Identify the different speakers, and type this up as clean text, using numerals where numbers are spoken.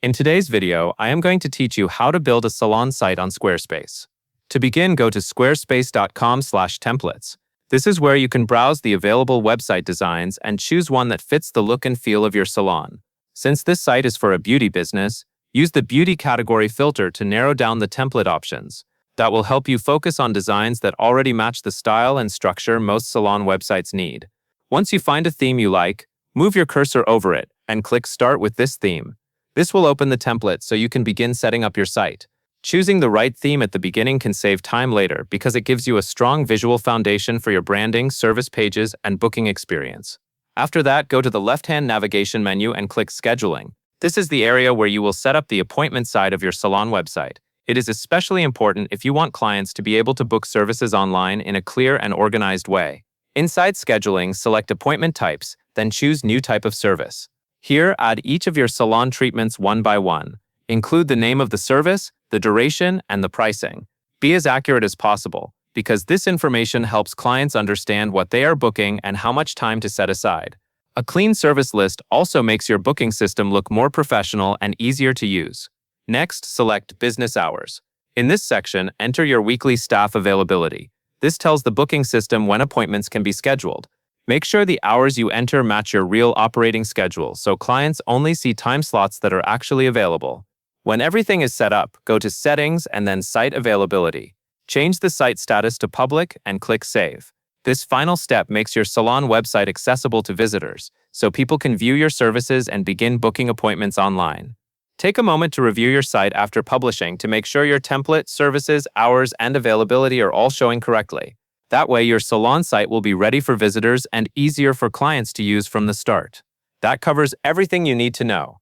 Speaker 1: In today's video, I am going to teach you how to build a salon site on Squarespace. To begin, go to squarespace.com/templates. This is where you can browse the available website designs and choose one that fits the look and feel of your salon. Since this site is for a beauty business, use the beauty category filter to narrow down the template options. That will help you focus on designs that already match the style and structure most salon websites need. Once you find a theme you like, move your cursor over it and click Start with this theme. This will open the template so you can begin setting up your site. Choosing the right theme at the beginning can save time later because it gives you a strong visual foundation for your branding, service pages, and booking experience. After that, go to the left-hand navigation menu and click Scheduling. This is the area where you will set up the appointment side of your salon website. It is especially important if you want clients to be able to book services online in a clear and organized way. Inside Scheduling, select Appointment Types, then choose New Type of Service. Here, add each of your salon treatments one by one. Include the name of the service, the duration, and the pricing. Be as accurate as possible, because this information helps clients understand what they are booking and how much time to set aside. A clean service list also makes your booking system look more professional and easier to use. Next, select Business Hours. In this section, enter your weekly staff availability. This tells the booking system when appointments can be scheduled. Make sure the hours you enter match your real operating schedule so clients only see time slots that are actually available. When everything is set up, go to Settings and then Site Availability. Change the site status to Public and click Save. This final step makes your salon website accessible to visitors, so people can view your services and begin booking appointments online. Take a moment to review your site after publishing to make sure your template, services, hours, and availability are all showing correctly. That way, your salon site will be ready for visitors and easier for clients to use from the start. That covers everything you need to know.